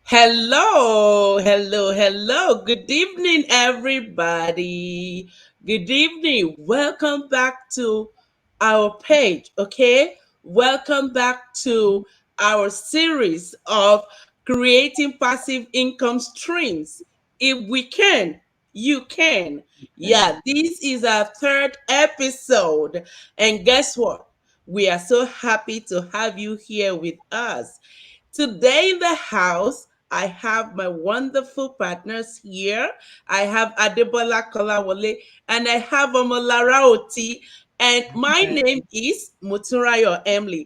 Hello, hello, hello. Good evening, everybody. Good evening. Welcome back to our page, okay? Welcome back to our series of creating passive income streams. If we can, you can. Yeah, this is our third episode. And guess what? We are so happy to have you here with us. Today in the house, I have my wonderful partners here. I have Adebola Kolawole and I have Omolara Oti. And my name is Muturayo Emily.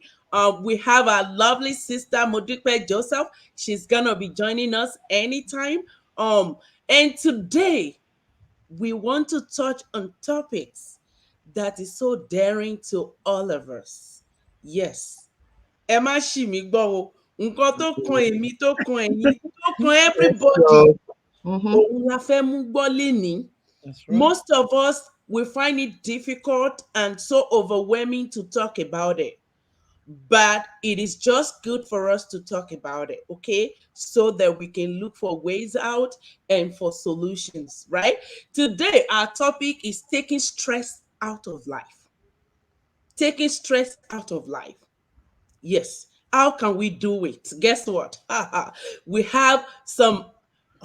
We have our lovely sister Modipe Joseph. She's gonna be joining us anytime. Um, and today we want to touch on topics that is so daring to all of us. Yes, ẹ má ṣì mí gbọ́ o, nǹkan tó kan èmi tó kan ẹ̀yin tó kan Yes, everybody so, mhm. òun la fẹ́ mú gbọ́ lénìí. That's right. Most of us will find it difficult and so overwhelming to talk about it, but it is just good for us to talk about it, okay? So that we can look for ways out and for solutions, right? Today, our topic is taking stress out of life. Taking stress out of life. Yes. How can we do it? Guess what? We have some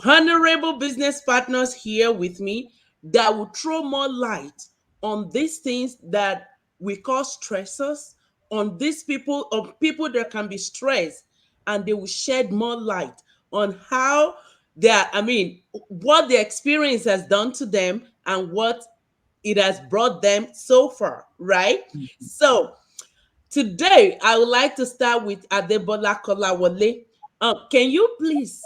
honorable business partners here with me that will throw more light on these things that we call stressors, on these people, on people that can be stressed, and they will shed more light on how what the experience has done to them and what it has brought them so far, right? So, today, I would like to start with Adebola Kolawole. Can you please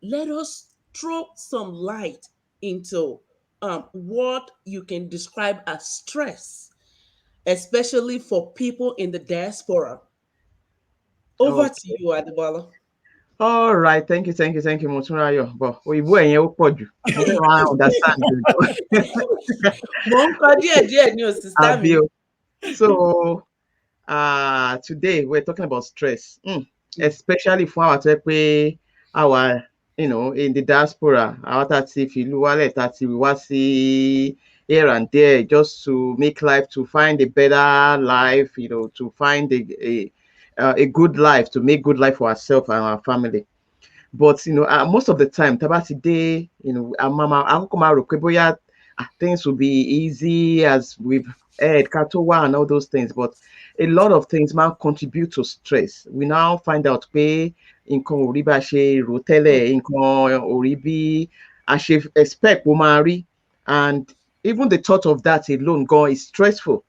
let us throw some light into what you can describe as stress, especially for people in the diaspora? Over to Okay. you, Adebola. All right. Thank you, Motunrayo. But òyìnbó ẹ̀yẹn ó pọ̀ jù. Mo fẹ́ máa understand you. Mo ń kọ díẹ̀díẹ̀ ní o, sister mi. Àbí o. So, today we're talking about stress, especially for our tó jẹ́ pé our, in the diaspora, our tá ti fi ìlú wálẹ̀ tá ti wá sí here and there just to make life, to find a better life, to find a good life, to make good life for ourselves and our family. But most of the time, tabati day, mama, things will be easy as we've heard, katowa and all those things. But a lot of things might contribute to stress. We now find out pé nǹkan ò rí bá ṣe rò tẹ́lẹ̀, nǹkan ò rí bí a ṣe expect kó máa rí, and even the thought of that alone is stressful.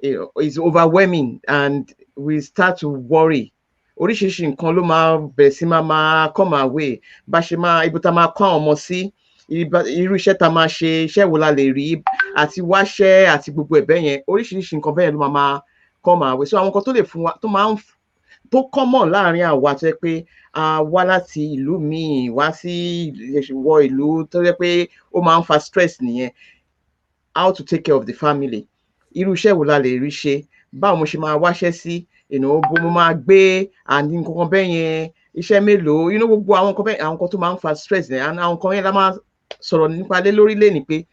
It's overwhelming, and we start to worry. Oríṣiríṣi nǹkan ló máa bẹ̀rẹ̀ sí máa come our way. Bá ṣe máa ibi tá máa kọ́ àwọn ọmọ sí, irú iṣẹ́ tá máa ṣe, iṣẹ́ wo la lè rí, àti wáṣẹ́ àti gbogbo ẹ̀bẹ̀ yẹn, oríṣiríṣi nǹkan bẹ́ẹ̀ ló máa come our way. So àwọn nǹkan tó lè fún wa, tó common láàrin àwa tó jẹ́ pé a wá láti ìlú míì wá sí wọ ìlú tó jẹ́ pé ó máa ń fa stress nìyẹn. How to take care of the family. Irú iṣẹ́ wo la lè rí ṣe? Báwo mo ṣe máa wáṣẹ́ sí? Bó mo máa gbé àní nǹkan bẹ́ẹ̀ yẹn, iṣẹ́ mélòó, gbogbo àwọn nǹkan bẹ́ẹ̀, àwọn nǹkan tó máa ń fa stress yẹn, and àwọn nǹkan yẹn la máa sọ̀rọ̀ nípa lé lórí lénìí pé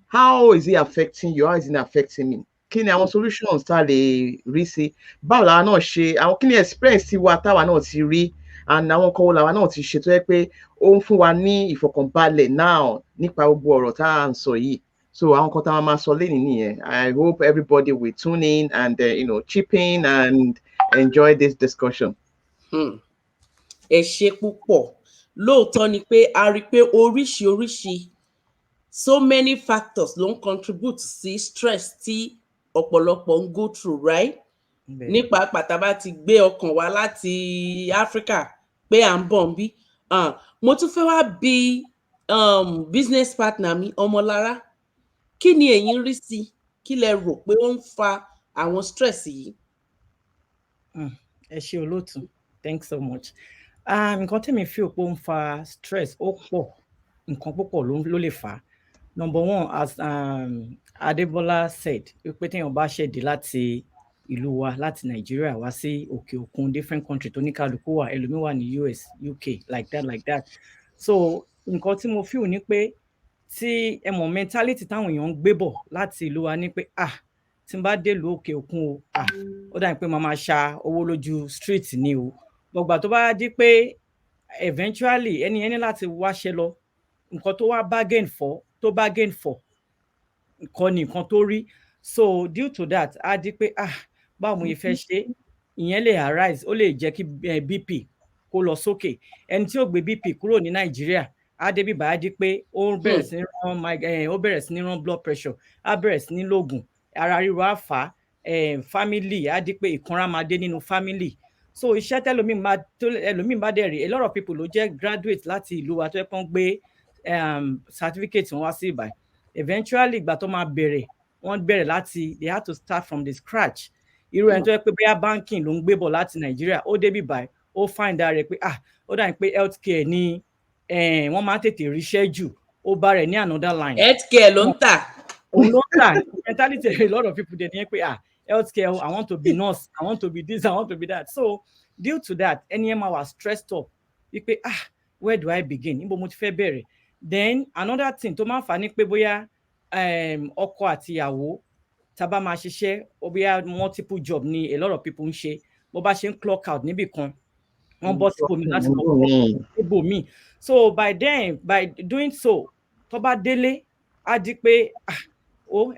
how is it affecting you? How is it affecting me? Kí ni àwọn solutions tá a lè rí sí? Báwo làwa náà ṣe, kí ni experience tiwa táwa náà ti rí, and àwọn nǹkan wo làwa náà ti ṣe tó jẹ́ pé ó ń fún wa ní ìfọ̀kànbalẹ̀ now nípa gbogbo ọ̀rọ̀ tá à ń sọ yìí. So àwọn nǹkan tá a máa sọ lénìí nìyẹn. I hope everybody will tune in and chip in and enjoy this discussion. Ẹ ṣe púpọ̀. Lóòótọ́ ni pé a rí i pé oríṣiríṣi so many factors ló ń contribute sí stress tí ọ̀pọ̀lọpọ̀ ń go through, right? Nípa pàtàkì ti gbé ọkàn wá láti Africa pé à ń bọ̀ ń bí. Mo tún fẹ́ wá bí business partner mi Ọmọlára, kí ni ẹ̀yin rí sí? Kí lẹ rò pé ó ń fa àwọn stress yìí? Ẹ ṣé olóòtú, thanks so much. Nǹkan tẹ́mi feel pé ó ń fa stress ó pọ̀, nǹkan púpọ̀ ló lè fà á. Number one, as Adebola said, pé téèyàn bá ṣẹ̀dí láti ìlú wa láti Nàìjíríà wá sí òkè òkun different country tó ní kálukú wà, ẹlòmíì wà ní US, UK, like that. So nǹkan tí mo feel ni pé tí ẹ mọ̀ mentality táwọn èèyàn ń gbé bọ̀ láti ìlú wa ni pé tí n bá délùú òkè òkun o ó dà ní pé màá máa ṣa owó lójú street ni o. Gbọ̀gbà tó bá di pé eventually ẹni yẹn ní láti wáṣẹ́ lọ, nǹkan tó wá bargain for nǹkan ni nǹkan tó rí. So due to that á di pé báwo mo yẹ fẹ́ ṣe, ìyẹn lè arise, ó lè jẹ́ kí BP kó lọ sókè. Ẹni tí ó gbé BP kúrò ní Nàìjíríà á débi bá á di pé ó bẹ̀rẹ̀ sí ní rán blood pressure, á bẹ̀rẹ̀ sí ní lògùn, ara ríro á fà á, family á di pé ìkanra máa dé nínú family. So iṣẹ́ ẹlòmíì bá dẹ̀ rí, a lot of people ló jẹ́ graduate láti ìlú wa tó yẹ kán gbé certificate wọn wá sí ìbàyìí. Eventually ìgbà tó máa bẹ̀rẹ̀, wọ́n bẹ̀rẹ̀ láti, they had to start from the scratch. Irú ẹni tó yẹ pé bóyá banking ló ń gbé bọ̀ láti Nàìjíríà, ó débi báyìí, ó find out rẹ̀ pé ó dà ní pé healthcare ni wọ́n máa ń tètè ríṣẹ́ jù, ó bá rẹ̀ ní another line. Healthcare ló ń tà. Òun ló ń tà. Mentality a lot of people dey ní pé healthcare, I want to be nurse, I want to be this, I want to be that. So due to that, ẹni yẹn máa wà stressed up wípé where do I begin? Níbo mo ti fẹ́ bẹ̀rẹ̀? Then another thing tó máa ń fà ní pé bóyá ọkọ àti ìyàwó tá bá máa ṣiṣẹ́, bóyá multiple job ni a lot of people ń ṣe, bó bá ṣe ń clock out níbì kan, wọ́n bọ́ síbòmí láti lọ bọ́ síbòmí. So by doing so, tó bá délé á di pé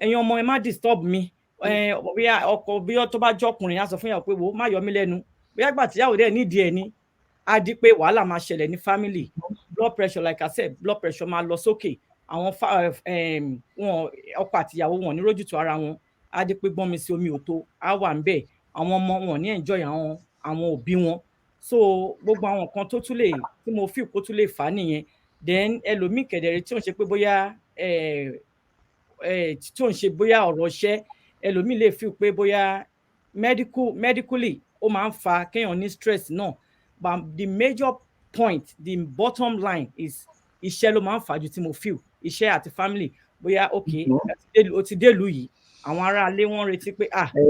ẹ̀yin ọmọ ẹ má disturb mi, bóyá ọkọ bí tó bá jọkùnrin á sọ fún ìyàwó pé wo má yọ mí lẹ́nu, bóyá gbà tíyàwó dẹ̀ nídìí ẹ̀ ni, á di pé wàhálà máa ṣẹlẹ̀ ní family. Blood pressure, like I said, blood pressure máa lọ sókè. Àwọn ọkọ àti ìyàwó wọn ní rójútu ara wọn, á di pé gbọ́n mi sí omi òtó á wà ń bẹ̀. Àwọn ọmọ wọn ní enjoy àwọn òbí wọn. So gbogbo àwọn nǹkan tó tún lè, tí mo feel kó tún lè fà á nìyẹn. Then ẹlòmíì kẹ̀dẹ̀rẹ̀ tí ò ń ṣe pé bóyá tí ò ń ṣe bóyá ọ̀rọ̀ iṣẹ́, ẹlòmíì lè feel pé bóyá medically ó máa ń fa kéèyàn ní stress náà. But the major point, the bottom line is iṣẹ́ ló máa ń fà jù tí mo feel. Iṣẹ́ àti family, bóyá okay, ó ti délùú yìí, àwọn ará ilé wọn retí pé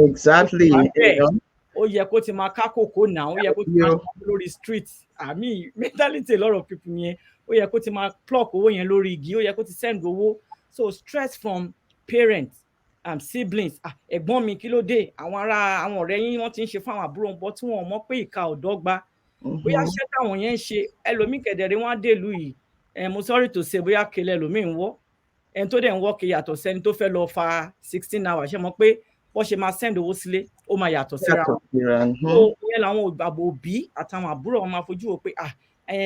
exactly, ó yẹ kó ti máa ká kòkó náà, ó yẹ kó ti máa ká lórí street. Mentality a lot of people yẹn, ó yẹ kó ti máa pluck owó yẹn lórí igi, ó yẹ kó ti send owó. So stress from parents and siblings. Ẹ̀gbọ́n mi kí ló dé, àwọn ọ̀rẹ́ yín wọ́n ti ń ṣe fún àwọn àbúrò wọn, tí wọ́n mọ̀ pé ìka ò dọ́gba. Bóyá iṣẹ́ táwọn yẹn ń ṣe, ẹlòmíì kẹ̀dẹ̀rẹ̀ wọ́n á délùú yìí, mo sorry to say, bóyá kele ẹlòmíì ń wọ́, ẹni tó dẹ̀ ń wọ́ kì í yàtọ̀ sẹ́ni tó fẹ́ lọ fa 16 hours. Ṣé mọ̀ pé bó ṣe máa send owó sílé ó máa yàtọ̀ síra wọn. So ìyẹn làwọn òbí àtàwọn àbúrò wọn máa fojú wò pé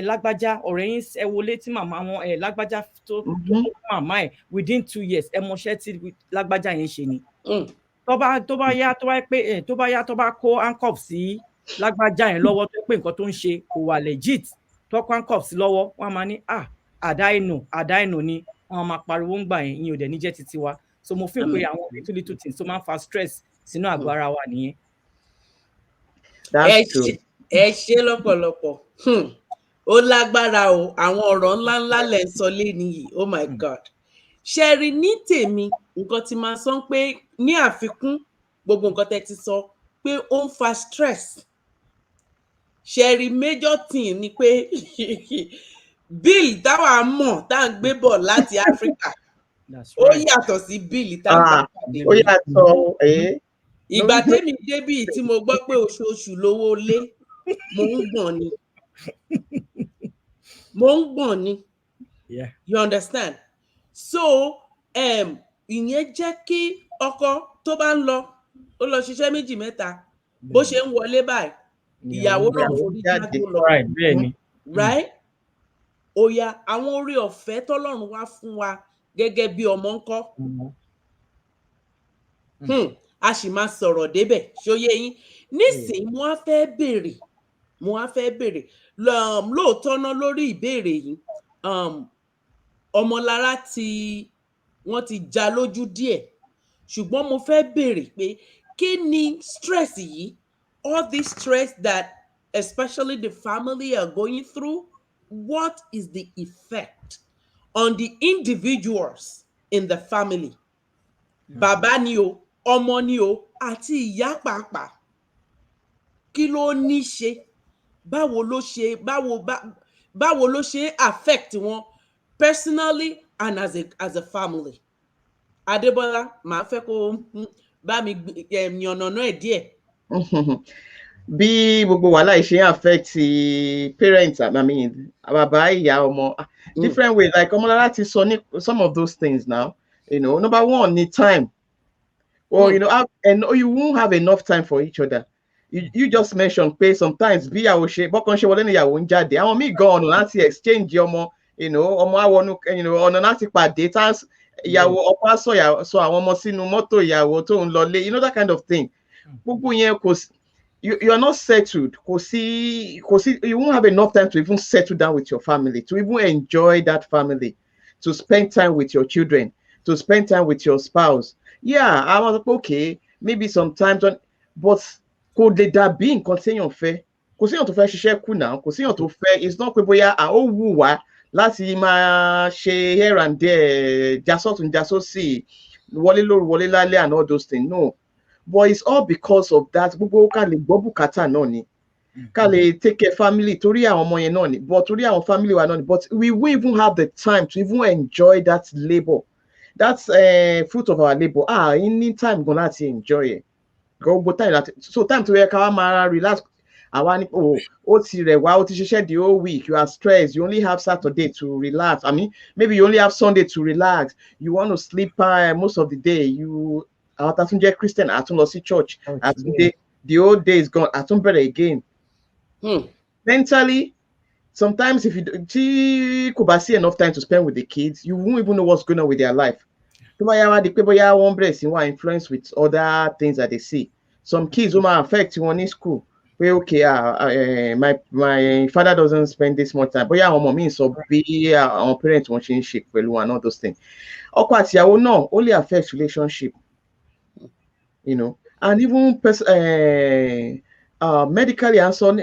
lágbájá ọ̀rẹ́ yín ẹ wọlé tí màmá wọn lágbájá tó màmá ẹ̀ within 2 years ẹ mọṣẹ́ tí lágbájá yẹn ṣe ni. tó bá kó handcuff sí lágbájá yẹn lọ́wọ́ tó pé nǹkan tó ń ṣe kò wà legit, tó kó handcuff sí lọ́wọ́, wọ́n máa ní àdá ẹnu ni, wọ́n máa pariwo ń gbà yẹn, ìyẹn ò dẹ̀ ní jẹ́ títí wa. So mo feel pé àwọn little things tó máa ń fa stress sínú àgọ́ ara wa nìyẹn. Ẹ ṣe lọ́pọ̀lọpọ̀. Ó lágbára o, àwọn ọ̀rọ̀ ńláńlá lẹ̀ ń sọ léni yìí, oh my God. Ṣé rí ní tèmi, nǹkan tí máa sọ pé ní àfikún gbogbo nǹkan tẹ́ ti sọ pé ó ń fa stress. Ṣé rí major thing ni pé bill táwa mọ̀ tá à ń gbé bọ̀ láti Africa ó yàtọ̀ sí bill tá à ń gbé. Ó yàtọ̀. Ìgbà tèmi débì tí mo gbọ́ pé oṣooṣù lówó lé, mo ń gbọ̀n ni. You understand? So ìyẹn jẹ́ kí ọkọ tó bá ń lọ, ó lọ ṣiṣẹ́ méjì mẹ́ta, bó ṣe ń wọlé báyìí, ìyàwó náà forí jáde lọ. Right? Ó yá, àwọn oore ọ̀fẹ́ tọ́lọ́run wá fún wa gẹ́gẹ́ bí ọmọ ńkọ́. A sì máa sọ̀rọ̀ débẹ̀, ṣóyé yín. Nísìnyí mo wá fẹ́ béèrè lóòótọ́ ná lórí ìbéèrè yìí. Ọmọlára wọ́n ti já lójú díẹ̀, ṣùgbọ́n mo fẹ́ béèrè pé kí ni stress yìí, all this stress that especially the family are going through, what is the effect on the individuals in the family? Bàbá ni o, ọmọ ni o àti ìyá pàápàá kí ló ní ṣe báwo ló ṣe báwo ló ṣe affect wọn personally and as a family. Adébọ́lá màá fẹ́ kó bá mi yànnàná ẹ̀ díẹ̀. Bí gbogbo wàhálà yìí ṣe ń affect parents, I mean bàbá ìyá ọmọ different ways, like Ọmọlára ti sọ ní some of those things now. You know, number one, need time. Or you know, and you won't have enough time for each other. You just mentioned pé sometimes bí ìyàwó ṣe bọ́kàn ṣe wọlé ní ìyàwó ń jáde, àwọn míì gan ọ̀nà láti exchange ọmọ, you know, ọmọ àwọn ọ̀nà láti pàdé ìyàwó ọkọ á sọ àwọn ọmọ sínú mọ́tò ìyàwó tó ń lọlé, you know, that kind of thing. Gbogbo yẹn kò sí, you are not settled. Kò sí, you won't have enough time to even settle down with your family, to even enjoy that family, to spend time with your children, to spend time with your spouse. Yeah, I was like, okay, maybe sometimes, but kò lè dàbí nǹkan téèyàn fẹ́. Kò séèyàn tó fẹ́ ṣiṣẹ́ kù náà, kò séèyàn tó fẹ́, it's not pé bóyá ó wù wá láti máa ṣe here and there, jasọ́tún jasósì, wọlé lóru wọlé lálẹ́ and all those things. No, but it's all because of that. Gbogbo ká lè gbọ́ bùkátà náà ni, ká lè take care family torí àwọn ọmọ yẹn náà ni, but torí àwọn family wa náà ni, but we won't even have the time to even enjoy that labor. That's fruit of our labor. Any time gonna to enjoy it. Go time that so time to where máa relax. Àwa ní ó ti rẹ̀ wá, ó ti ṣiṣẹ́ the whole week. You are stressed. You only have Saturday to relax. I mean, maybe you only have Sunday to relax. You want to sleep most of the day. You àwọn tá tún jẹ́ Christian àtún lọ sí church. The old day is gone. Àtún bẹ̀rẹ̀ again. Mentally, sometimes if you could see enough time to spend with the kids, you won't even know what's going on with their life. Influence with other things that they see. Some kids will affect you in school. Well, okay, my father doesn't spend this much time, but yeah, mommy so be our parents watching ship and all those things. No, only affects relationship, you know, and even medically and so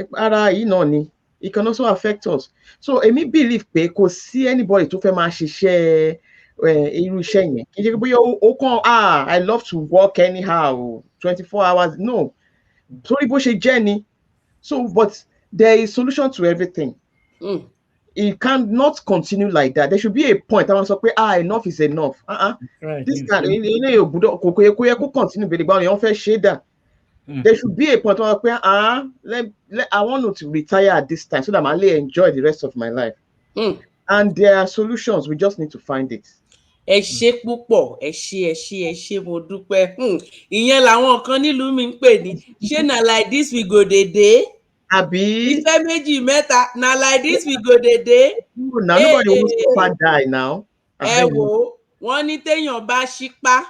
it can also affect us. So I believe pé kò sí anybody tó fẹ́ máa ṣiṣẹ́ irú iṣẹ́ yẹn. Kì í ṣe bóyá ó kàn I love to work anyhow 24 hours. No. Torí bó ṣe jẹ́ ni. So but there is solution to everything. It cannot continue like that. There should be a point. I want to say enough is enough. Right. This can continue there should be a point where I want to retire at this time so that I may enjoy the rest of my life. And there are solutions. We just need to find it. Ẹ ṣé púpọ̀, ẹ ṣé mo dúpẹ́. Ìyẹn làwọn kan nílùú mi ń pè ní ṣé na like this we go dey dey. Àbí. Iṣẹ́ méjì mẹ́ta na like this we go dey dey. Now nobody wants to far die now. Ẹ wò wọ́n ní téèyàn bá ṣípá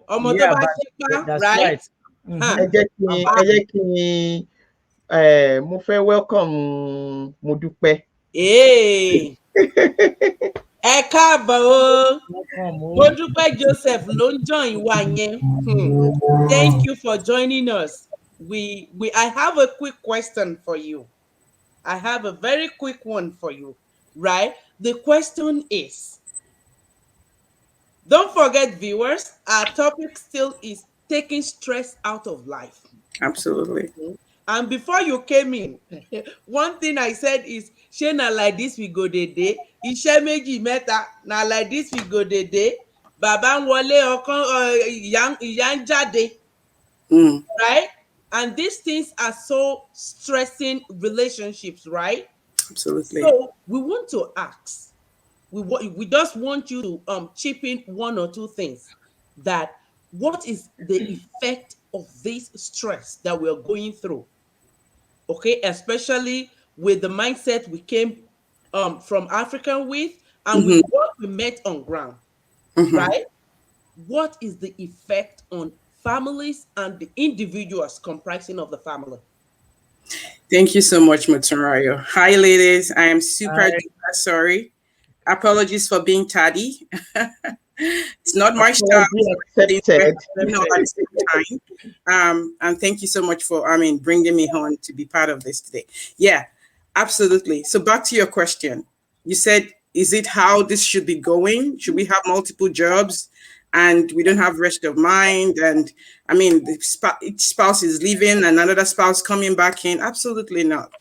ọmọ tó bá ṣípá right. Ẹ jẹ́ kí mo fẹ́ welcome Modúpẹ́. Ẹ káàbọ̀ o. Modúpẹ́ Joseph ló ń join wa yẹn. Thank you for joining us. I have a quick question for you. I have a very quick one for you, right? The question is, don't forget viewers, our topic still is taking stress out of life. Absolutely. And before you came in, one thing I said is, "She na like this we go dey dey. Iṣẹ́ méjì mẹ́ta na like this we go dey dey. Bàbá ń wọlé ọkàn ìyá ń jáde." Right? And these things are so stressing relationships, right? Absolutely. So we want to ask. We just want you to chip in one or two things. That what is the effect of this stress that we're going through? Okay, especially with the mindset we came from African with and with what we met on ground, right? What is the effect on families and the individuals comprising of the family? Thank you so much, Mutarayo. Hi, ladies. I am super sorry. Apologies for being tardy. It's not my style. And thank you so much for, bringing me on to be part of this today. Yeah, absolutely. So back to your question. You said, is it how this should be going? Should we have multiple jobs? and we don't have rest of mind. And I mean, each spouse is leaving and another spouse coming back in. Absolutely not.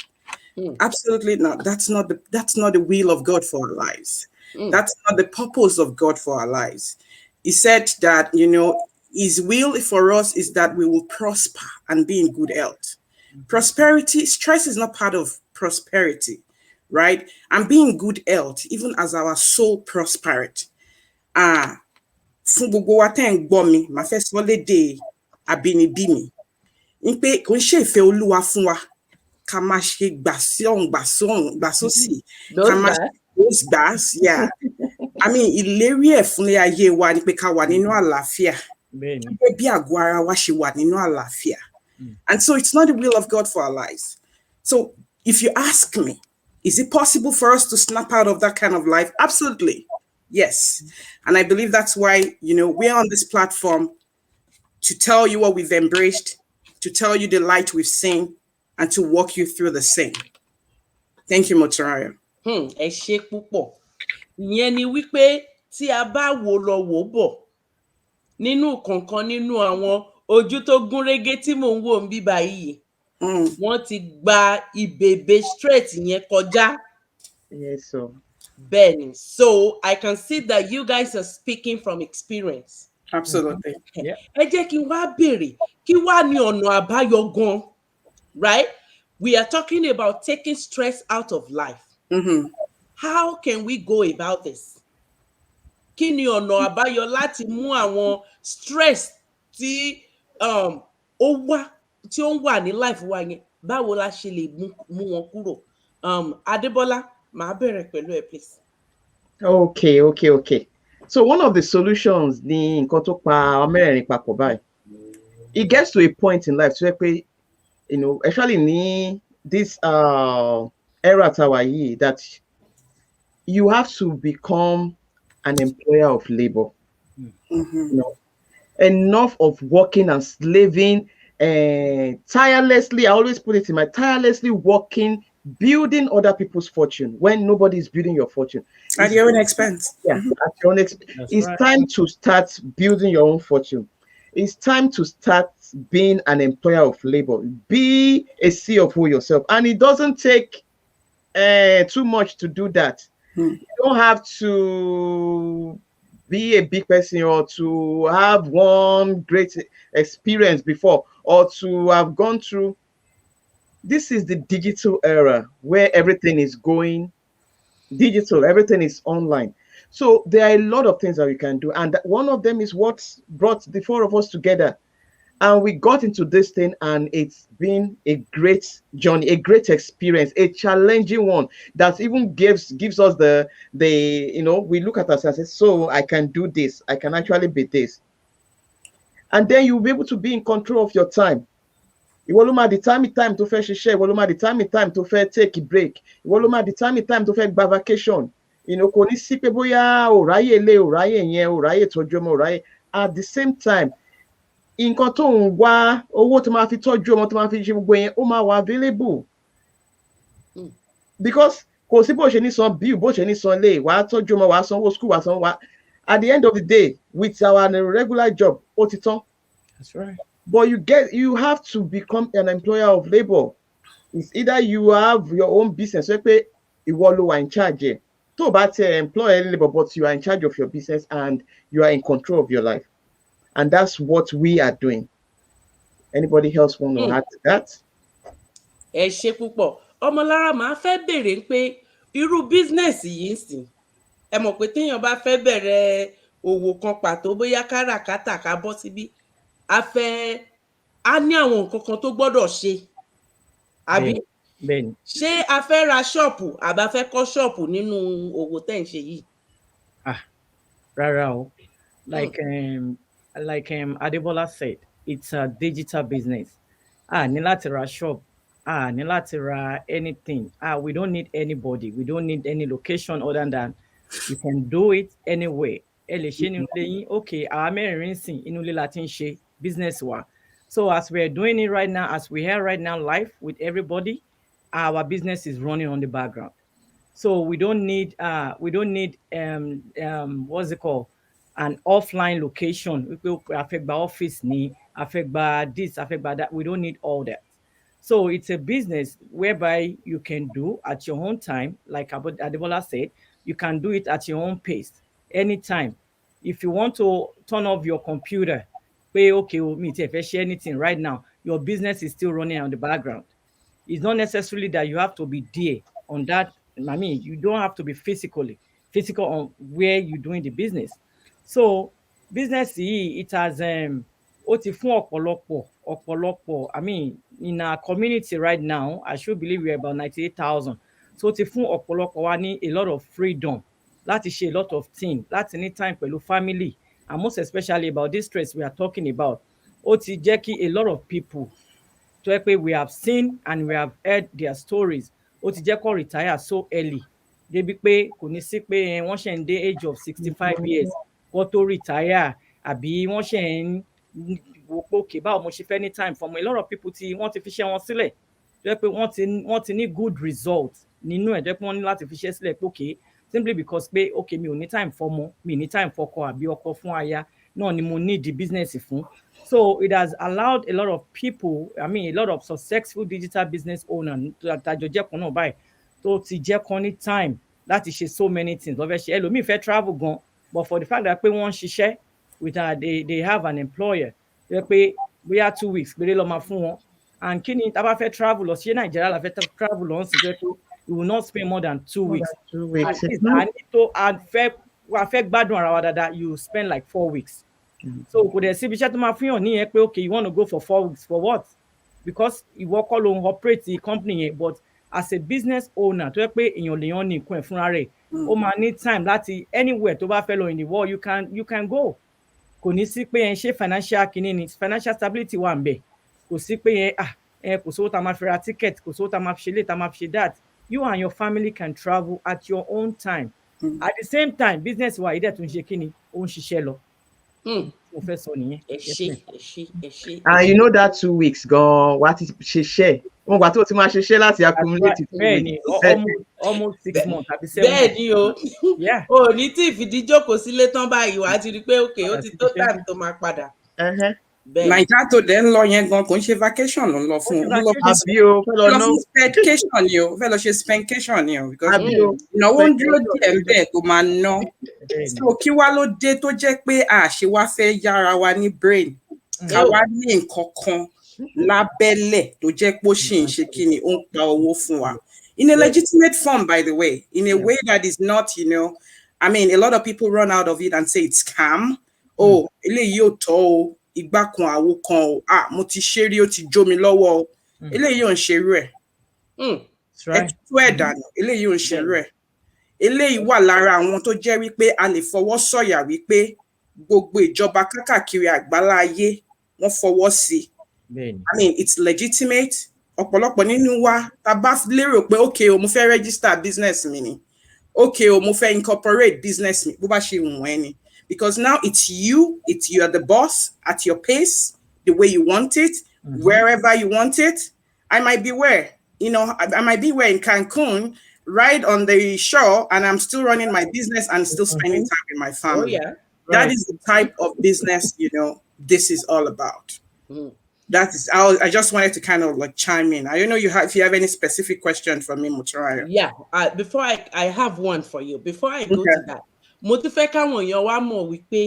Absolutely not. That's not the will of God for our lives. That's not the purpose of God for our lives. He said that, his will for us is that we will prosper and be in good health. Prosperity, stress is not part of prosperity, right? And being in good health, even as our soul prospered. Fún gbogbo wa tẹ́ ń gbọ́ mi, màá fẹ́ sọ lédè àbínibí mi. Ní pé kò ń ṣe ìfẹ́ Olúwa fún wa ká máa ṣe gbà sí ọ̀hún, gbà sóhun, gbà sósì. Ká máa ṣe those gbàs, yeah. I mean, ìlérí ẹ̀ fúnlé ayé wa ni pé ká wà nínú àlàáfíà. Gẹ́gẹ́ bí àgọ́ ara wa ṣe wà nínú àlàáfíà. And so it's not the will of God for our lives. So if you ask me, is it possible for us to snap out of that kind of life? Absolutely. Yes. And I believe that's why, we're on this platform to tell you what we've embraced, to tell you the light we've seen, and to walk you through the same. Thank you, Moturaya. Ẹ ṣé púpọ̀. Ìyẹn ni wípé tí a bá wò lọ wò bọ̀ nínú kankan nínú àwọn ojú tó gún régé tí mò ń wò ń bí báyìí, wọ́n ti gba ìbèbè straight yẹn kọjá. Yes, so. Bẹ́ẹ̀ni, so I can see that you guys are speaking from experience. Absolutely. Ẹ jẹ́ kí n wá béèrè, kí wá ní ọ̀nà àbáyọ gan, right? We are talking about taking stress out of life. How can we go about this? Kí ni ọ̀nà àbáyọ láti mú àwọn stress tí ó ń wà ní life wa yẹn, báwo la ṣe lè mú wọn kúrò? Adébọ́lá, màá bẹ̀rẹ̀ pẹ̀lú ẹ, please. Okay. So one of the solutions ní nǹkan tó pa mẹ́rẹ̀ẹ̀rin papọ̀ báyìí. It gets to a point in life tó yẹ pé, especially ní this era tàwa yìí, that you have to become an employer of labor. Enough of working and slaving tirelessly. I always put it in my tirelessly working, building other people's fortune when nobody is building your fortune. At your own expense. Yeah, at your own expense. It's right. Time to start building your own fortune. It's time to start being an employer of labor. Be a CFO yourself. And it doesn't take too much to do that. You don't have to be a big person or to have one great experience before or to have gone through. This is the digital era where everything is going digital, everything is online. So there are a lot of things that we can do. And one of them is what brought the four of us together. And we got into this thing, and it's been a great journey, a great experience, a challenging one that even gives us the we look at ourselves and say, so I can do this, I can actually be this. And then you'll be able to be in control of your time. Ìwọ ló máa determine time tó fẹ́ ṣiṣẹ́, ìwọ ló máa determine time tó fẹ́ take a break, ìwọ ló máa determine time tó fẹ́ gba vacation. Kò ní sí pé bóyá ò ráyè ilé, ò ráyè yẹn, ò ráyè tọ́jú ọmọ, ò ráyè. At the same time, nǹkan tó ń wá, owó tó máa fi tọ́jú ọmọ, tó máa fi ṣe gbogbo yẹn, ó máa wà available. Because kò sí bó ṣe ní san bill, bó ṣe ní san ilé, wàá tọ́jú ọmọ, wàá sanwó school, wàá sanwó. At the end of the day, with our regular job, ó ti tán. That's right. But you have to become an employer of labor. It's either you have your own business, so pé ìwọ ló wà in charge. Tó bá ti employ labor, but you are in charge of your business and you are in control of your life. And that's what we are doing. Anybody else want to add to that? Ẹ ṣé púpọ̀. Ọmọlára, màá fẹ́ béèrè pé irú business yìí ń sìn. Ẹ mọ̀ pé téèyàn bá fẹ́ bẹ̀rẹ̀ òwò kan pàtó, bóyá káràkátà ká bọ́ síbí, a ní àwọn nǹkan kan tó gbọ́dọ̀ ṣe. Àbí? Bẹ́ẹ̀ni. Ṣé a fẹ́ ra ṣọ́ọ̀pù àbá fẹ́ kọ́ ṣọ́ọ̀pù nínú òwò tẹ́ ń ṣe yìí? Rárá o. Like Adebola said, it's a digital business. Ní láti ra shop, ní láti ra anything. We don't need anybody. We don't need any location other than you can do it anywhere. Ẹ lè ṣe nínú ilé yín. Okay, àwa mẹ́rin sìn inú ilé la ti ń ṣe business wa. So as we're doing it right now, as we are right now live with everybody, our business is running on the background. So we don't need what's it called? an offline location. We affect by office ni, affect by this, affect by that. We don't need all that. So it's a business whereby you can do at your own time, like Adebola said, you can do it at your own pace, anytime. If you want to turn off your computer, pay okay, me if I share anything right now, your business is still running on the background. It's not necessarily that you have to be there on that. I mean, you don't have to be physical on where you're doing the business. So business yìí, it has ó ti fún ọ̀pọ̀lọpọ̀. I mean, in our community right now, I should believe we're about 98,000. So ó ti fún ọ̀pọ̀lọpọ̀ wa ní a lot of freedom láti ṣe a lot of things, láti ní time pẹ̀lú family, and most especially about this stress we are talking about. Ó ti jẹ́ kí a lot of people tó yẹ pé we have seen and we have heard their stories, ó ti jẹ́ kó retire so early débi pé kò ní sí pé wọ́n ṣe ń dé age of 65 years kó tó retire, àbí wọ́n ṣe ń wò pé okay báwo mo ṣe fẹ́ ní time for me. A lot of people wọ́n ti fi ṣẹ́ wọn sílẹ̀ tó yẹ pé wọ́n ti ní good result nínú ẹ̀ tó yẹ pé wọ́n ní láti fi ṣẹ́ sílẹ̀ pé okay simply because pé okay mi ò ní time fọ́mọ, mi ní time fọ́kọ àbí ọkọ fún aya náà ni mo need the business fún. So it has allowed a lot of people, I mean, a lot of successful digital business owners tàjọ jẹ́ kan náà báyìí tó ti jẹ́ kan ní time láti ṣe so many things. Lọ́fẹ́ ṣe ẹlòmíì fẹ́ travel gan, but for the fact that pé wọ́n ń ṣiṣẹ́ with they have an employer wẹ́ pé bóyá 2 weeks péré lọ́ máa fún wọn. And kí ni tá bá fẹ́ travel lọ sí Nàìjíríà la fẹ́ travel lọ sí pé we will not spend more than 2 weeks. And fẹ́ gbádùn ara wa dáadáa, you spend like 4 weeks. So kò dẹ̀ síbi iṣẹ́ tó máa fún yàn níyẹn pé okay you want to go for 4 weeks for what? Because ìwọ kọ́ ló ń operate the company yẹn, but as a business owner tó yẹ pé èèyàn lèèyàn ní nǹkan ẹ̀ fúnra rẹ̀, ó máa ní time láti anywhere tó bá fẹ́ lọ in the world you can go. Kò ní sí pé ẹ ń ṣe financial kìíní ni, financial stability wà ń bẹ̀. Kò sí pé kò sówó tá máa fi ra ticket, kò sówó tá máa fi ṣe lè tá máa fi ṣe that. You and your family can travel at your own time. At the same time business wa ìdẹ̀ tó ń ṣe kíni ó ń ṣiṣẹ́ lọ. Mo fẹ́ sọ nìyẹn. Ẹ ṣé. And you know that 2 weeks gan wá ti ṣiṣẹ́ wọn gbà tó ti máa ṣiṣẹ́ láti accumulate 2 weeks. Almost 6 months àbí 7 months. Bẹ́ẹ̀ ni o. O ní tí ìfìdíjókòó sílé tán báyìí wàá ti rí pé okay ó ti tó time tó máa padà. Nàìjíríà tó dẹ̀ ń lọ yẹn gan kò ń ṣe vacation ló ń lọ fún un. Àbí o fẹ́ lọ fún spendcation ni o fẹ́ lọ ṣe spendcation ni o because ìnáwó ń dúró díẹ̀ bẹ́ẹ̀ tó máa ná. So kí wá ló dé tó jẹ́ pé àṣẹ wá fẹ́ yára wa ní brain ká wá ní nǹkan kan lábẹ́lẹ̀ tó jẹ́ pé ó ṣì ń ṣe kí ni ó ń pa owó fún wa. In a legitimate form, by the way, in a way that is not, I mean, a lot of people run out of it and say it's scam. Oh, eléyìí ò tọ́ o. Ìgbà kan àwo kan o mo ti ṣe rí ó ti jó mi lọ́wọ́ o eléyìí ò ń ṣe irú ẹ̀ ẹtú ẹ̀ dànù eléyìí ò ń ṣe irú ẹ̀ eléyìí wà lára àwọn tó jẹ́ wípé a lè fọwọ́ sọ̀yà wípé gbogbo ìjọba kákàkiri àgbálá ayé wọ́n fọwọ́ sí I mean it's legitimate ọ̀pọ̀lọpọ̀ nínú wa tá bá lérò pé okay o mo fẹ́ register business mi ni okay o mo fẹ́ incorporate business mi bó bá ṣe wù ẹ́ ni. Because now you are the boss at your pace, the way you want it, wherever you want it. I might be where, I might be where in Cancun, right on the shore, and I'm still running my business and still spending time with my family. Oh, yeah. That is the type of business, this is all about. That is, I just wanted to kind of like chime in. I don't know if you have any specific question for me, Muturaya. Yeah, before I have one for you. Before I go to that. Mo tún fẹ́ káwọn èèyàn wá mọ̀ wípé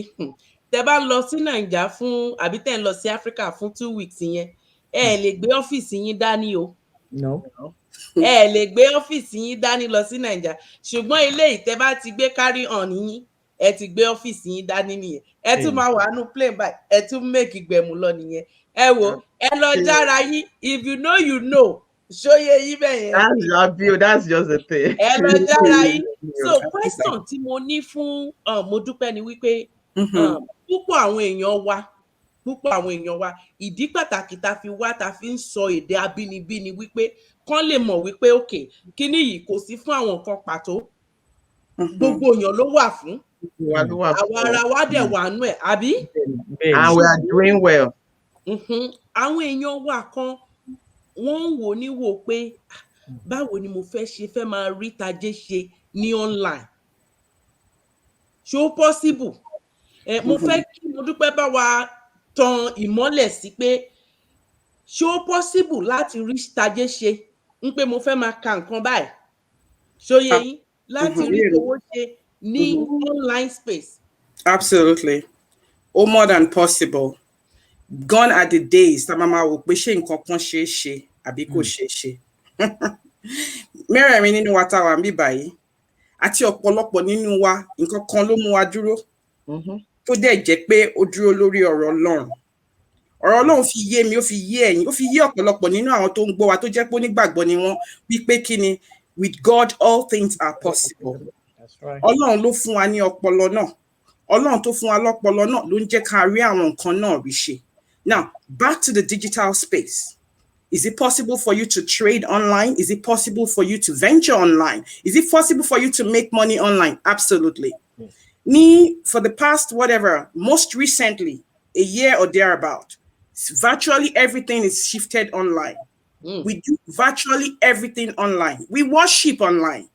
tẹ́ bá lọ sí Nàìjíríà fún àbí tẹ́ ń lọ sí Africa fún 2 weeks yẹn ẹ lè gbé ọ́fíìsì yín dání o. No. Ẹ lè gbé ọ́fíìsì yín dání lọ sí Nàìjíríà ṣùgbọ́n eléyìí tẹ́ bá ti gbé carry on yín ẹ ti gbé ọ́fíìsì yín dání nìyẹn ẹ tún máa wà nù plane by ẹ tún make ìgbẹ̀mú lọ nìyẹn ẹ wò ẹ lọ jára yín if you know. Ṣóyè yín bẹ́ẹ̀ yẹn. That's just the thing. Ẹ lọ jára yín. So question tí mo ní fún mo dúpẹ́ ni wípé púpọ̀ àwọn èèyàn wa ìdí pàtàkì tá fi wá tá fi ń sọ èdè abínibí ni wípé kán lè mọ̀ wípé okay kíní yìí kò sí fún àwọn nǹkan pàtó gbogbo èèyàn ló wà fún àwọn ara wa dẹ̀ wà nú ẹ̀ àbí. And we are doing well. Àwọn èèyàn wa kan wọ́n ń wò ní wò pé báwo ni mo fẹ́ máa rí tajé ṣe ní online ṣó possible Mo fẹ́ kí Modúpẹ́ bá wa tan ìmọ́lẹ̀ sí pé ṣé ó possible láti rí tajé ṣe ń pé mo fẹ́ máa ka nǹkan báyìí ṣóyé yín láti rí owó ṣe ní online space. Absolutely. Or more than possible. Gone are the days that mama wò pé ṣé nǹkan kan ṣe é ṣe àbí kò ṣe é ṣe. Mẹ́rẹ̀ẹ̀rin nínú wa tá wà níbí báyìí àti ọ̀pọ̀lọpọ̀ nínú wa nǹkan kan ló mú wa dúró tó dẹ̀ jẹ́ pé ó dúró lórí ọ̀rọ̀ Ọlọ́run. Ọ̀rọ̀ Ọlọ́run fi yé mi, ó fi yé ẹ̀yin, ó fi yé ọ̀pọ̀lọpọ̀ nínú àwọn tó ń gbọ́ wa tó jẹ́ pé onígbàgbọ́ ni wọ́n wípé kí ni with God all things are possible. That's right. Ọlọ́run ló fún wa ní ọpọlọ náà. Ọlọ́run tó fún wa lọ́pọlọ náà ló ń jẹ́ ká rí àwọn nǹkan náà rí ṣe. Now, back to the digital space. Is it possible for you to trade online? Is it possible for you to venture online? Is it possible for you to make money online? Absolutely. For the past, whatever, most recently, a year or thereabout, virtually everything is shifted online. We do virtually everything online. We worship online.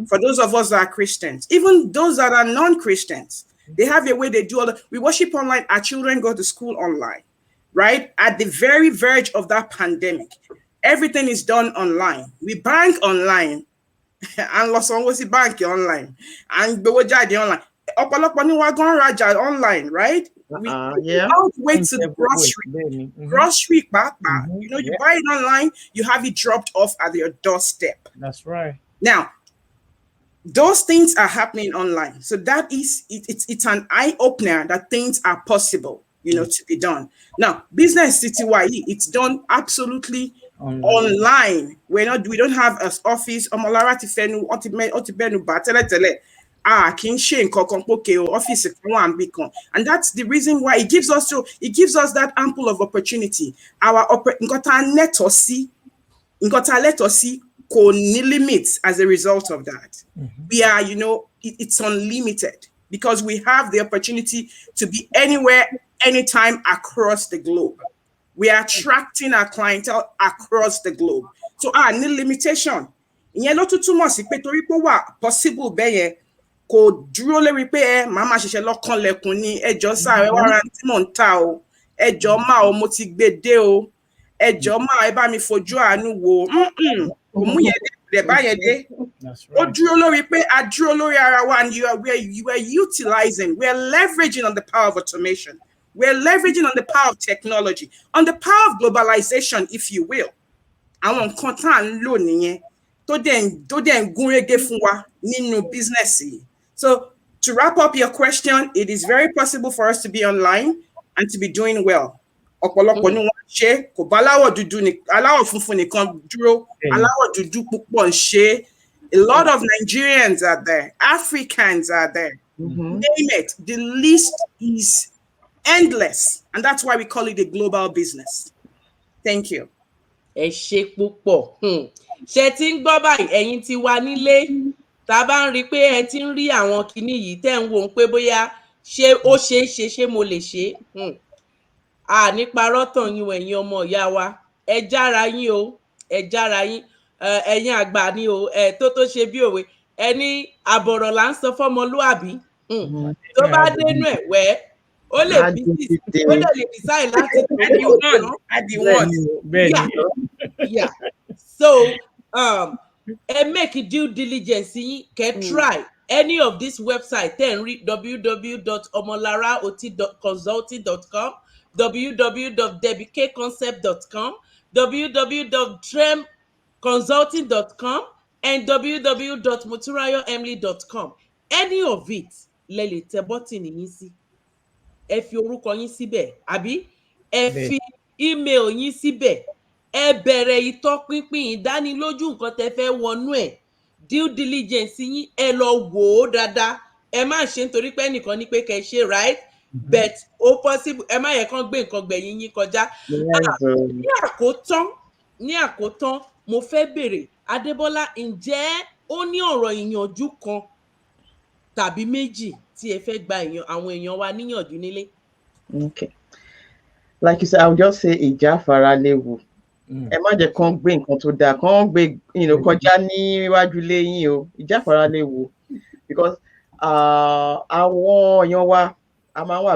For those of us that are Christians, even those that are non-Christians, they have a way they do all that. We worship online. Our children go to school online, right? At the very verge of that pandemic, everything is done online. We bank online, and lots of us bank online, and go online. Ọ̀pọ̀lọpọ̀ ni wá gan rajà online, right? We don't wait to the grocery. Grocery, you know, you buy it online, you have it dropped off at your doorstep. That's right. Now, those things are happening online. So that is, it's an eye opener that things are possible, you know, to be done. Now, Business City-wide, it's done absolutely online. We don't have an office. And that's the reason why it gives us that ample of opportunity. Our let us see limits as a result of that. We are, you know, it's unlimited because we have the opportunity to be anywhere, anytime across the globe. We are attracting our clientele across the globe. So no limitation. Ìyẹn ló tún túmọ̀ sí pé torí pé wà possible bẹ́yẹn kò dúró lórí pé màmá ṣẹ̀ṣẹ̀ lọ́kàn lẹ̀kùn ní ẹjọ́ sáré wá ra tí mò ń ta o, ẹjọ́ máa o mo ti gbé dé o, ẹjọ́ máa ẹ bá mi fojú àánú wo kò mú yẹn dé bá yẹn dé. Ó dúró lórí pé a dúró lórí ara wa and you are utilizing, we are leveraging on the power of automation. We're leveraging on the power of technology, on the power of globalization, if you will. Àwọn nǹkan tá à ń lò nìyẹn tó dẹ̀ ń gúnrégé fún wa nínú business yìí. So to wrap up your question, it is very possible for us to be online and to be doing well. Ọ̀pọ̀lọpọ̀ ni wọ́n ṣe kò bá aláwọ̀ dúdú ni aláwọ̀ funfun nìkan dúró, aláwọ̀ dúdú púpọ̀ ń ṣe. A lot of Nigerians are there, Africans are there. Name it. The list is endless, and that's why we call it a global business. Thank you. Ẹ ṣé púpọ̀. Ṣé tí ń gbọ́ báyìí ẹ̀yin ti wà nílé tá a bá ń rí pé ẹ ti ń rí àwọn kinní yìí tẹ́ ń wò ó pé bóyá ṣé ó ṣeé ṣe ṣé mo lè ṣe ní parọ́ tàn yín ẹ̀yin ọmọ ìyá wa ẹ jára yín o ẹ jára yín ẹ̀yin àgbà ni o tó ṣe bí òwe ẹni àbọ̀rọ̀ là ń sọ fọ́mọlúàbí tó bá dénú ẹ̀ wẹ́ ó lè bí ó lè decide láti add the one. Yeah. So make due diligence can try any of this website then read www.omolaraoti.consulting.com, www.debikconcept.com, www.tremconsulting.com, and www.moturayoemily.com. Any of it lè lè tẹ bọ́tìnì yín sí. Ẹ fi orúkọ yín síbẹ̀ àbí ẹ fi email yín síbẹ̀. Ẹ bẹ̀rẹ̀ ìtọpinpin ìdánilójú nǹkan tẹ́ fẹ́ wọnú ẹ̀. Due diligence yín ẹ lọ wò ó dáadáa. Ẹ má ṣe nítorí pé ẹnìkan ní pé kẹ́ ṣe right, but ó possible ẹ má yẹ kán gbé nǹkan gbẹ̀yìn yín kọjá. Ní àkótán mo fẹ́ béèrè Adébọ́lá, ǹjẹ́ ó ní ọ̀rọ̀ ìyànjú kan tàbí méjì tí ẹ fẹ́ gba àwọn èèyàn wa níyànjú nílé? Okay. Like you said, I would just say ìjáfara léwu. Ẹ má jẹ́ kán gbé nǹkan tó dáa, kán gbé kọjá níwájú ilé yín o. Ìjáfara léwu because àwọn èèyàn wa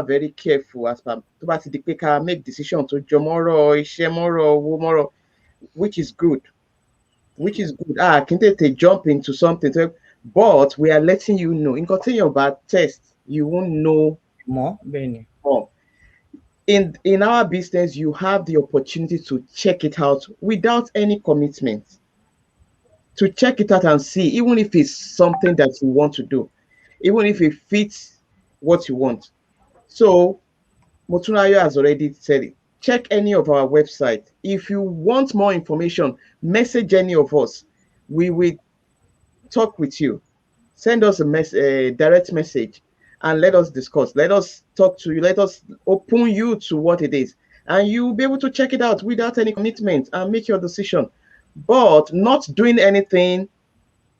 very careful as per tó bá ti di pé ká make decision tó jọ mọ́rọ̀ iṣẹ́ mọ́rọ̀ owó mọ́rọ̀, which is good. Kí n tètè jump into something, but we are letting you know. Nǹkan téèyàn bá test, you won't know more. Benny. more. In our business, you have the opportunity to check it out without any commitment. To check it out and see, even if it's something that you want to do, even if it fits what you want. So, Motunrayo has already said it. Check any of our website. If you want more information, message any of us. We will talk with you. Send us a direct message and let us discuss. Let us talk to you. Let us open you to what it is. And you'll be able to check it out without any commitment and make your decision. But not doing anything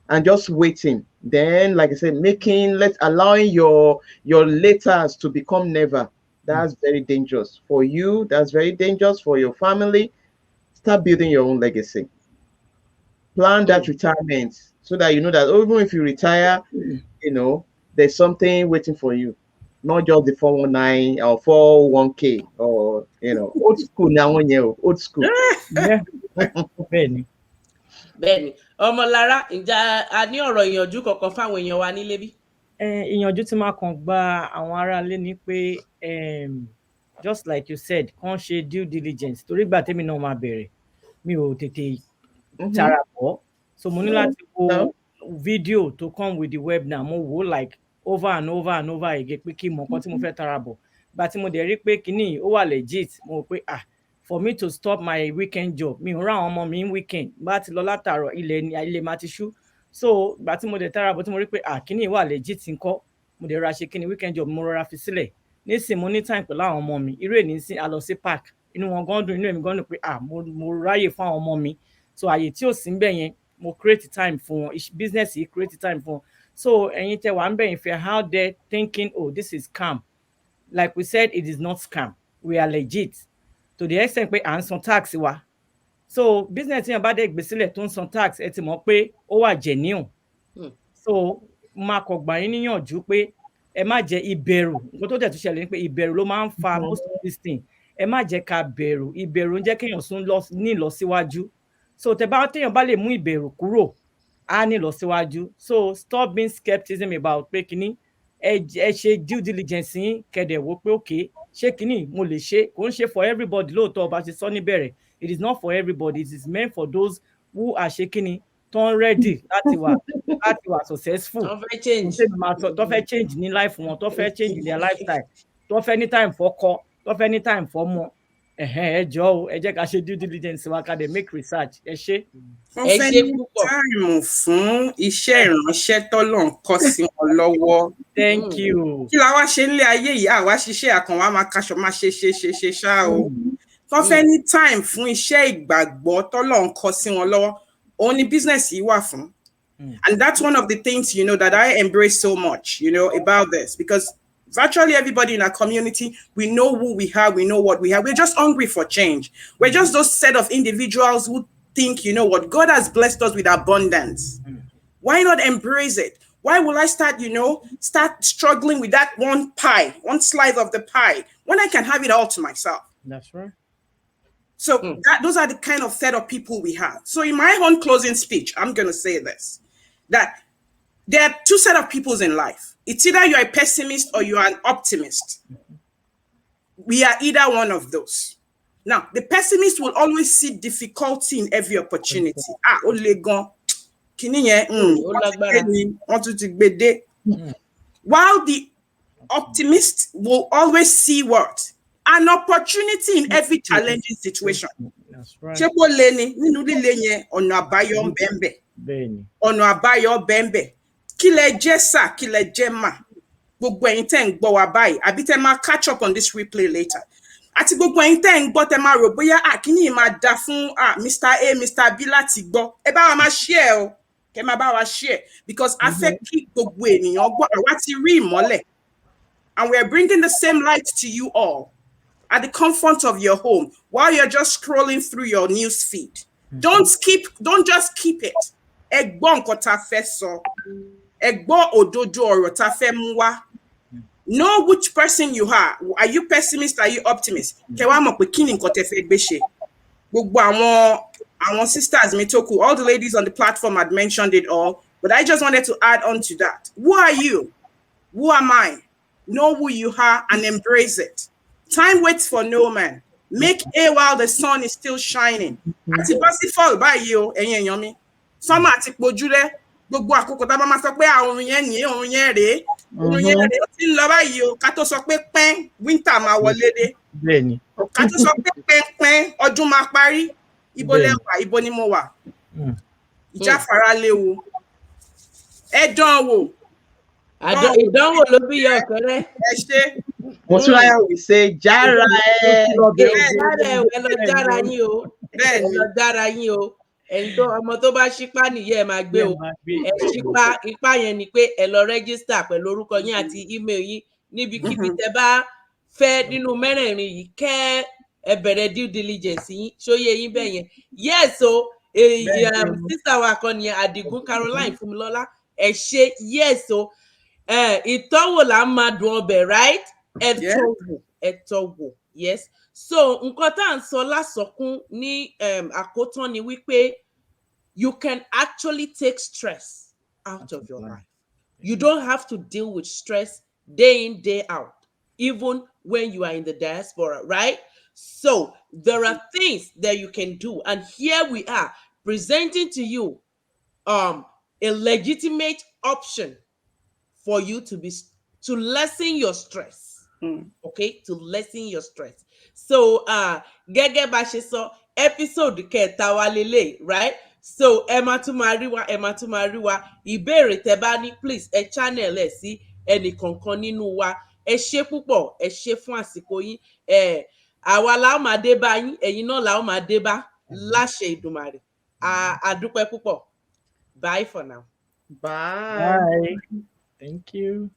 and just waiting. Then, like I said, allowing your laters to become never. That's very dangerous for you. That's very dangerous for your family. Start building your own legacy. Plan that retirement so that you know that even if you retire, there's something waiting for you. Not just the 419 or 401k or old school now, old school. Yeah. Benny. Bẹ́ẹ̀ni, Ọmọlára, ǹjẹ́ a ní ọ̀rọ̀ ìyànjú kankan fáwọn èèyàn wa nílé bí? Ìyànjú tí máa kàn gba àwọn aráalé ni pé just like you said, kàn ṣe due diligence torí ìgbà tèmi náà máa bẹ̀rẹ̀ mi ò tètè tara bọ̀, so mo ní láti wo video to come with the webinar, mo wò like over and over and over again pé kí mọ̀ nǹkan tí mo fẹ́ tara bọ̀. Ìgbà tí mo dẹ̀ rí pé kíní ó wà legit, mo rò pé for me to stop my weekend job, mi ò rán àwọn ọmọ mi ní weekend, bá ti lọ látàárọ̀ ilẹ̀ máa ti ṣú. So ìgbà tí mo dẹ̀ tara bọ̀ tí mo rí pé kíní wà legit ńkọ́, mo dẹ̀ ra ṣe kíní weekend job mo rọra fi sílẹ̀. Nísìn mo ní time pẹ̀lú àwọn ọmọ mi, irú èní sí a lọ sí park, inú wọn gan dùn, inú èmi gan dùn pé mo ráyè fún àwọn ọmọ mi. So àyè tí ò sí ń bẹ̀ yẹn, mo create time fún wọn, business yìí create time fún wọn. So ẹ̀yin tẹ́ wà ń bẹ̀ yẹn, if you're out there thinking, this is scam, like we said, it is not scam, we are legit to the extent pé à ń san tax wa. So business yẹn bá dé gbé sílẹ̀ tó ń san tax, ẹ ti mọ̀ pé ó wà genuine. So máa kọ̀ gbà yín níyànjú pé ẹ má jẹ́ ìbẹ̀rù, nǹkan tó dẹ̀ tún ṣẹlẹ̀ ni pé ìbẹ̀rù ló máa ń fa most of this thing. Ẹ má jẹ́ ká bẹ̀rù, ìbẹ̀rù ń jẹ́ kéèyàn sún ní ìlọsíwájú. So téèyàn bá lè mú ìbẹ̀rù kúrò, á ní ìlọsíwájú. So stop being skepticism about pé kíní, ẹ ṣe due diligence yín kẹ́dẹ̀ wò pé okay, ṣé kíní mo lè ṣe, kò ń ṣe for everybody lóòótọ́, bá ṣe sọ níbẹ̀rẹ̀, it is not for everybody, it is meant for those who are ṣe kíní tó ń ready láti wà successful, tó fẹ́ change ní life wọn, tó fẹ́ change their lifestyle, tó fẹ́ ní time fọ́kọ, tó fẹ́ ní time fọ́mọ. Ẹ jọ̀ọ́ ẹ jẹ́ ká ṣe due diligence wa, ká dẹ̀ make research. Ẹ ṣé. Wọ́n fẹ́ ní time fún iṣẹ́ ìránṣẹ́ t'Ọlọ́run kọ sí wọn lọ́wọ́. Thank you. Kí la wá ṣe nílé ayé yìí, àwa ṣiṣẹ́ àkànwá máa kaṣọ máa ṣe ṣá o. Wọ́n fẹ́ ní time fún iṣẹ́ ìgbàgbọ́ t'Ọlọ́run kọ sí wọn lọ́wọ́. Òun ni business yìí wà fún. And that's one of the things, that I embrace so much, about this, because virtually everybody in our community, we know who we are, we know what we have. We're just hungry for change. We're just those set of individuals who think, what God has blessed us with abundance. Why not embrace it? Why will I start struggling with that one slice of the pie, when I can have it all to myself? That's right. So those are the kind of set of people we have. So in my own closing speech, I'm going to say this, that there are two set of peoples in life. It's either you're a pessimist or you're an optimist. We are either one of those. Now, the pessimist will always see difficulty in every opportunity. While the optimist will always see what? An opportunity in every challenging situation. That's right. Ọ̀nà àbáyọ bẹ́ẹ̀. Kí lẹ jẹ́ sà, kí lẹ jẹ́ mà. Gbogbo ẹ̀yin tẹ́ ń gbọ́ wa báyìí, àbí tẹ́ máa catch up on this replay later. Àti gbogbo ẹ̀yin tẹ́ ń gbọ́ tẹ́ máa rò bóyá kíní máa da fún Mr. A, Mr. B láti gbọ́. Ẹ bá wa máa share o. Kẹ́ máa bá wa share, because a fẹ́ kí gbogbo ènìyàn gbọ́, àwa ti rí ìmọ́lẹ̀. And we are bringing the same light to you all at the comfort of your home while you're just scrolling through your news feed. Don't just keep it. Ẹ gbọ́ nǹkan tá fẹ́ sọ. Ẹ gbọ́ òdodo ọ̀rọ̀ tá fẹ́ mú wá. Know which person you are. Are you pessimist? Are you optimist? Kẹ́ wá mọ̀ pé kí ni nǹkan tẹ́ fẹ́ gbé ṣe. Gbogbo àwọn sisters mi tó kù, all the ladies on the platform had mentioned it all, but I just wanted to add on to that. Who are you? Who am I? Know who you are and embrace it. Time waits for no man. Make hay while the sun is still shining. Àti bá sí fall báyìí o, ẹ̀yin èèyàn mi. Summer àti pojúlẹ̀, gbogbo àkókò tá bá máa sọ pé òrùn yẹn ní òrùn yẹn rèé. Òrùn yẹn rèé ó ti ń lọ báyìí o, ká tó sọ pé pẹ́n winter máa wọlé dé. Bẹ́ẹ̀ni. Ká tó sọ pé pẹ́n ọdún máa parí. Ibo lẹ́wà, ibo ni mo wà. Ìjáfara léwu. Ẹ dán wò. Ìdánwò ló bí yọ ọ̀kẹ́rẹ́. Ẹ ṣe. Moturaya will say, Jara ẹ lọ jára yín o. Ẹ lọ jára yín o. Ẹni tó ọmọ tó bá ṣípá nìyẹn máa gbé o. Ẹ ṣípá ipá yẹn ni pé ẹ lọ rẹ́gísítà pẹ̀lú orúkọ yín àti email yín níbikíbi tẹ́ bá fẹ́ nínú mẹ́rẹ̀ẹ̀rin yìí kẹ́ ẹ bẹ̀rẹ̀ due diligence yín ṣóyè yín bẹ́ẹ̀ yẹn. Yes o, sister wa kan nìyẹn Àdìgún Caroline Fúnmilọ́lá ẹ ṣe yes o. Ìtọ́wò là ń máa dùn ọbẹ̀ right? Ẹ̀tọ́wò yes. So nǹkan tá à ń sọ lásọkún ní àkótán ni wípé you can actually take stress out of your life. You don't have to deal with stress day in, day out, even when you are in the diaspora, right? So there are things that you can do. And here we are presenting to you a legitimate option for you to lessen your stress. Okay, to lessen your stress. So gẹ́gẹ́ bá ṣe sọ episode kẹta wa lélẹ̀, right? So ẹ máa tún máa rí wa ìbéèrè tẹ́ bá ní please ẹ channel ẹ sí ẹnì kọ̀ọ̀kan nínú wa. Ẹ ṣé púpọ̀, ẹ ṣé fún àsìkò yín. Àwa la ó máa dé bá yín, ẹ̀yin náà la ó máa dé bá láṣẹ Ìdùmarè. A dúpẹ́ púpọ̀. Bye for now. Bye. Thank you.